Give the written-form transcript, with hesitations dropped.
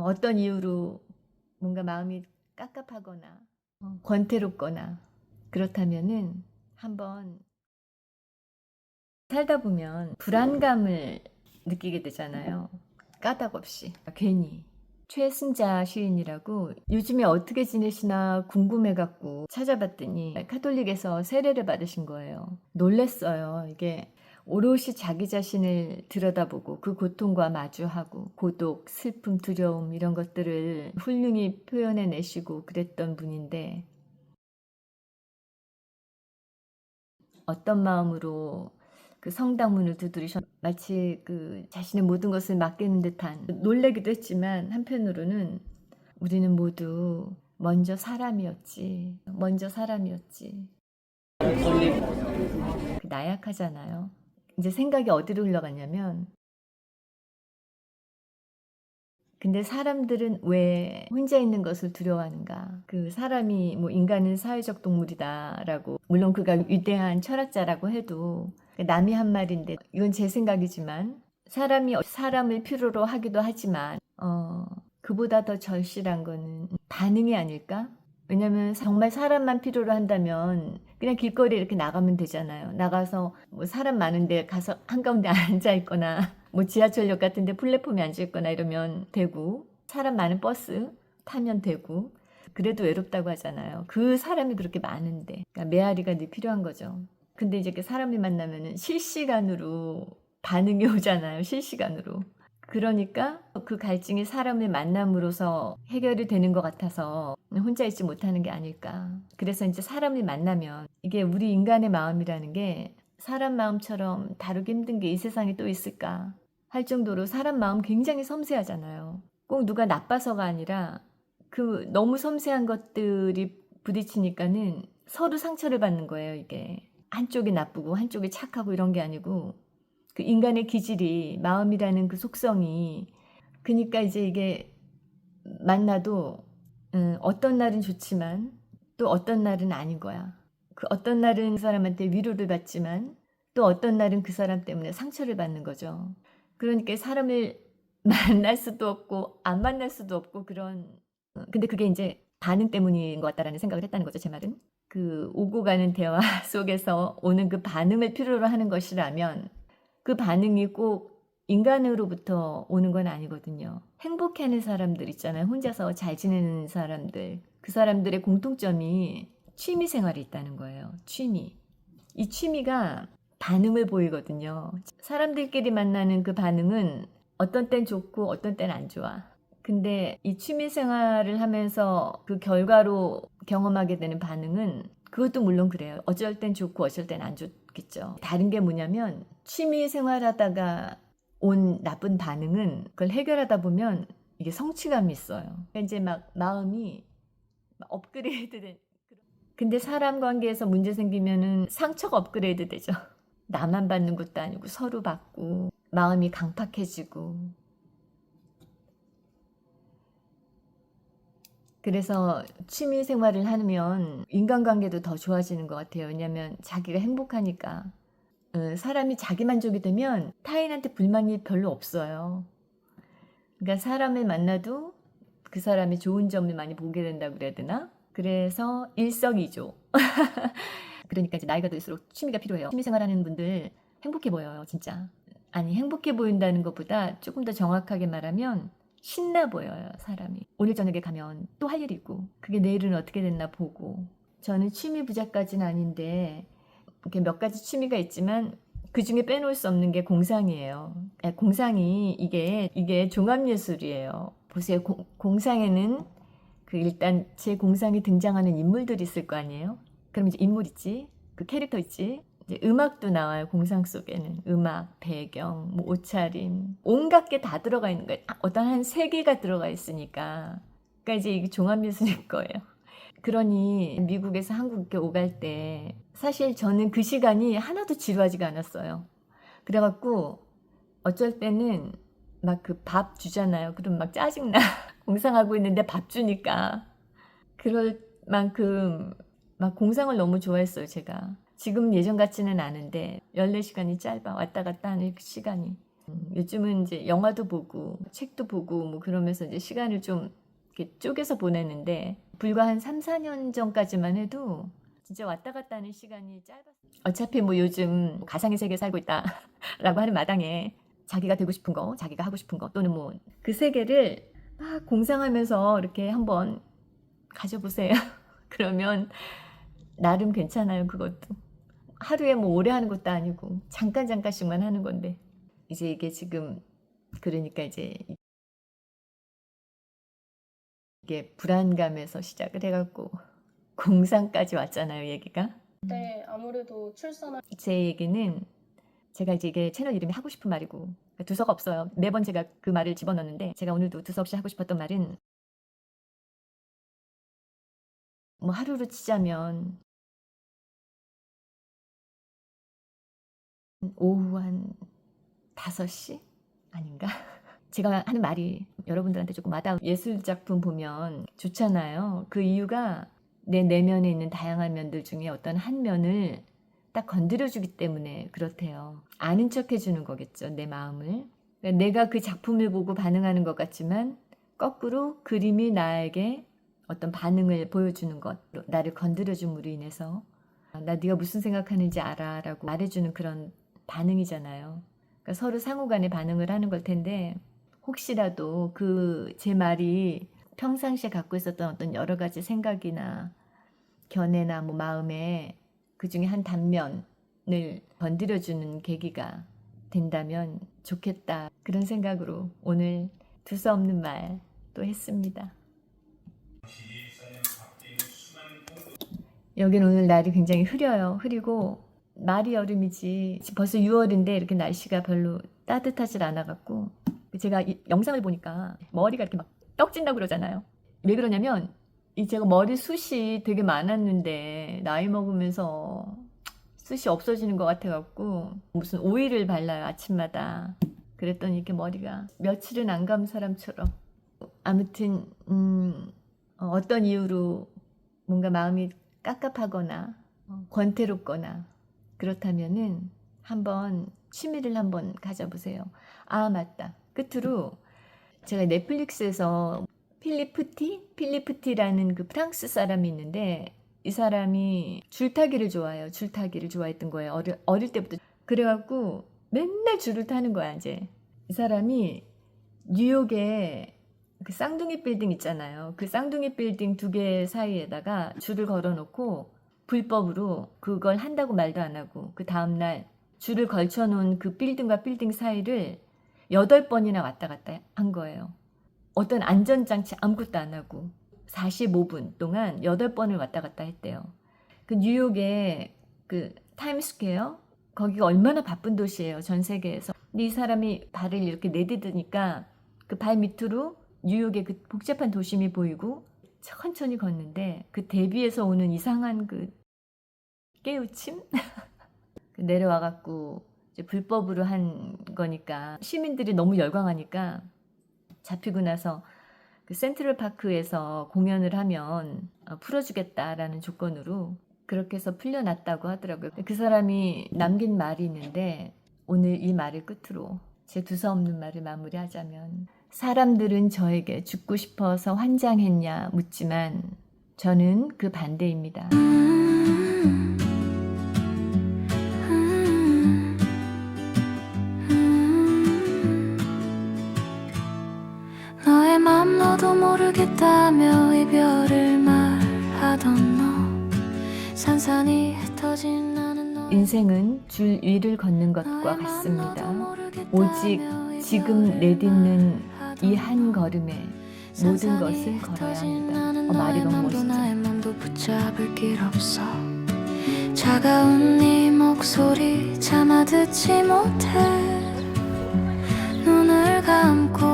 어떤 이유로 뭔가 마음이 깝깝하거나 권태롭거나 그렇다면은 한번 살다 보면 불안감을 느끼게 되잖아요. 까닭없이 괜히. 최승자 시인이라고 요즘에 어떻게 지내시나 궁금해갖고 찾아봤더니 카톨릭에서 세례를 받으신 거예요. 놀랬어요. 이게 오롯이 자기 자신을 들여다보고 그 고통과 마주하고 고독, 슬픔, 두려움 이런 것들을 훌륭히 표현해내시고 그랬던 분인데 어떤 마음으로 그 성당문을 두드리셨 마치 그 자신의 모든 것을 맡기는 듯한 놀라기도 했지만 한편으로는 우리는 모두 먼저 사람이었지. 먼저 사람이었지. 그 나약하잖아요. 이제 생각이 어디로 흘러갔냐면 근데 사람들은 왜 혼자 있는 것을 두려워하는가? 그 사람이 뭐 인간은 사회적 동물이다라고 물론 그가 위대한 철학자라고 해도 남이 한 말인데 이건 제 생각이지만 사람이 사람을 필요로 하기도 하지만 그보다 더 절실한 거는 반응이 아닐까? 왜냐면 정말 사람만 필요로 한다면 그냥 길거리에 이렇게 나가면 되잖아요. 나가서 뭐 사람 많은데 가서 한가운데 앉아 있거나 뭐 지하철역 같은 데 플랫폼에 앉아 있거나 이러면 되고 사람 많은 버스 타면 되고 그래도 외롭다고 하잖아요. 그 사람이 그렇게 많은데 그러니까 메아리가 늘 필요한 거죠. 근데 이제 그 사람이 만나면은 실시간으로 반응이 오잖아요. 실시간으로. 그러니까 그 갈증이 사람을 만남으로써 해결이 되는 것 같아서 혼자 있지 못하는 게 아닐까. 그래서 이제 사람을 만나면 이게 우리 인간의 마음이라는 게 사람 마음처럼 다루기 힘든 게 이 세상에 또 있을까 할 정도로 사람 마음 굉장히 섬세하잖아요. 꼭 누가 나빠서가 아니라 그 너무 섬세한 것들이 부딪히니까는 서로 상처를 받는 거예요, 이게. 한쪽이 나쁘고 한쪽이 착하고 이런 게 아니고 그 인간의 기질이 마음이라는 그 속성이 그러니까 이제 이게 만나도 어떤 날은 좋지만 또 어떤 날은 아닌 거야. 그 어떤 날은 그 사람한테 위로를 받지만 또 어떤 날은 그 사람 때문에 상처를 받는 거죠. 그러니까 사람을 만날 수도 없고 안 만날 수도 없고 그런 근데 그게 이제 반응 때문인 것 같다라는 생각을 했다는 거죠, 제 말은. 그 오고 가는 대화 속에서 오는 그 반응을 필요로 하는 것이라면 그 반응이 꼭 인간으로부터 오는 건 아니거든요. 행복해하는 사람들 있잖아요. 혼자서 잘 지내는 사람들. 그 사람들의 공통점이 취미 생활이 있다는 거예요. 취미. 이 취미가 반응을 보이거든요. 사람들끼리 만나는 그 반응은 어떤 땐 좋고 어떤 땐 안 좋아. 근데 이 취미 생활을 하면서 그 결과로 경험하게 되는 반응은 그것도 물론 그래요. 어쩔 땐 좋고 어쩔 땐 안 좋겠죠. 다른 게 뭐냐면 취미 생활하다가 온 나쁜 반응은 그걸 해결하다 보면 이게 성취감이 있어요. 그러니까 이제 막 마음이 막 업그레이드 된 근데 사람 관계에서 문제 생기면은 상처가 업그레이드 되죠. 나만 받는 것도 아니고 서로 받고 마음이 강팍해지고 그래서 취미 생활을 하면 인간관계도 더 좋아지는 것 같아요. 왜냐하면 자기가 행복하니까 사람이 자기 만족이 되면 타인한테 불만이 별로 없어요. 그러니까 사람을 만나도 그 사람이 좋은 점을 많이 보게 된다고 그래야 되나? 그래서 일석이조. 그러니까 이제 나이가 들수록 취미가 필요해요. 취미 생활하는 분들 행복해 보여요, 진짜. 아니, 행복해 보인다는 것보다 조금 더 정확하게 말하면 신나 보여요, 사람이. 오늘 저녁에 가면 또 할 일이 있고, 그게 내일은 어떻게 됐나 보고. 저는 취미 부자까지는 아닌데, 이렇게 몇 가지 취미가 있지만, 그 중에 빼놓을 수 없는 게 공상이에요. 공상이, 이게 종합예술이에요. 보세요, 공상에는 그 일단 제 공상에 등장하는 인물들이 있을 거 아니에요? 그럼 이제 인물 있지, 그 캐릭터 있지, 이제 음악도 나와요. 공상 속에는 음악, 배경, 뭐 옷차림, 온갖 게 다 들어가 있는 거예요. 어떤 한 세 개가 들어가 있으니까. 그러니까 이제 이게 종합예술일 거예요. 그러니 미국에서 한국에 오갈 때 사실 저는 그 시간이 하나도 지루하지가 않았어요. 그래갖고 어쩔 때는 막 그 밥 주잖아요. 그럼 막 짜증나. 공상하고 있는데 밥 주니까. 그럴 만큼 막 공상을 너무 좋아했어요, 제가. 지금 예전 같지는 않은데 14시간이 짧아. 왔다 갔다 하는 그 시간이. 요즘은 이제 영화도 보고 책도 보고 뭐 그러면서 이제 시간을 좀 이렇게 쪼개서 보내는데 불과 한 3, 4년 전까지만 해도 진짜 왔다 갔다 하는 시간이 짧았어요. 어차피 뭐 요즘 가상의 세계에 살고 있다라고 하는 마당에 자기가 되고 싶은 거, 자기가 하고 싶은 거 또는 뭐 그 세계를 막 공상하면서 이렇게 한번 가져보세요. 그러면 나름 괜찮아요, 그것도. 하루에 뭐 오래 하는 것도 아니고 잠깐씩만 하는 건데 이제 이게 지금 그러니까 이제 이게 불안감에서 시작을 해갖고 공상까지 왔잖아요, 얘기가. 네, 아무래도 출산할 제 얘기는 제가 이제 이게 채널 이름이 하고 싶은 말이고 그러니까 두서가 없어요. 매번 제가 그 말을 집어넣는데 제가 오늘도 두서없이 하고 싶었던 말은 뭐 하루로 치자면 오후 한 5시 아닌가? 제가 하는 말이 여러분들한테 조금 와닿은 예술 작품 보면 좋잖아요. 그 이유가 내 내면에 있는 다양한 면들 중에 어떤 한 면을 딱 건드려주기 때문에 그렇대요. 아는 척 해주는 거겠죠, 내 마음을. 그러니까 내가 그 작품을 보고 반응하는 것 같지만 거꾸로 그림이 나에게 어떤 반응을 보여주는 것, 나를 건드려줌으로 인해서 나 네가 무슨 생각하는지 알아 라고 말해주는 그런 반응이잖아요. 그러니까 서로 상호간에 반응을 하는 걸 텐데 혹시라도 그 제 말이 평상시에 갖고 있었던 어떤 여러 가지 생각이나 견해나 뭐 마음에 그 중에 한 단면을 건드려주는 계기가 된다면 좋겠다. 그런 생각으로 오늘 두서없는 말 또 했습니다. 여긴 오늘 날이 굉장히 흐려요. 흐리고 말이 여름이지 벌써 6월인데 이렇게 날씨가 별로 따뜻하질 않아갖고 제가 이 영상을 보니까 머리가 이렇게 막 떡진다고 그러잖아요. 왜 그러냐면 이 제가 머리숱이 되게 많았는데 나이 먹으면서 숱이 없어지는 것 같아갖고 무슨 오일을 발라요 아침마다. 그랬더니 이렇게 머리가 며칠은 안 감은 사람처럼 아무튼 어떤 이유로 뭔가 마음이 깝깝하거나 권태롭거나 그렇다면은 한번 취미를 한번 가져보세요. 아 맞다. 끝으로 제가 넷플릭스에서 필리프티라는 그 프랑스 사람이 있는데 이 사람이 줄타기를 좋아해요. 줄타기를 좋아했던 거예요. 어릴 때부터. 그래갖고 맨날 줄을 타는 거야 이제. 이 사람이 뉴욕에 그 쌍둥이 빌딩 있잖아요. 그 쌍둥이 빌딩 2개 사이에다가 줄을 걸어놓고 불법으로 그걸 한다고 말도 안 하고 그 다음날 줄을 걸쳐놓은 그 빌딩과 빌딩 사이를 8번이나 왔다 갔다 한 거예요. 어떤 안전장치 아무것도 안 하고 45분 동안 8번을 왔다 갔다 했대요. 그 뉴욕의 그 타임스퀘어 거기가 얼마나 바쁜 도시예요. 전 세계에서. 근데 이 사람이 발을 이렇게 내디드니까 그 발 밑으로 뉴욕의 그 복잡한 도심이 보이고 천천히 걷는데 그 대비에서 오는 이상한 그 깨우침? 내려와갖고 이제 불법으로 한 거니까 시민들이 너무 열광하니까 잡히고 나서 그 센트럴파크에서 공연을 하면 풀어주겠다라는 조건으로 그렇게 해서 풀려났다고 하더라고요. 그 사람이 남긴 말이 있는데 오늘 이 말을 끝으로 제 두서없는 말을 마무리하자면 사람들은 저에게 죽고 싶어서 환장했냐 묻지만 저는 그 반대입니다. 너의 맘 너도 모르겠다며 이별을 말하던 너 산산이 흩어진 나는 너 인생은 줄 위를 걷는 것과 같습니다. 오직 지금 내딛는 이 한 걸음에 모든 것을 걸어야 합니다. 말이 너무 멋있죠. 나의 맘도 붙잡을 길 없어 차가운 네 목소리 차마 듣지 못해 눈을 감고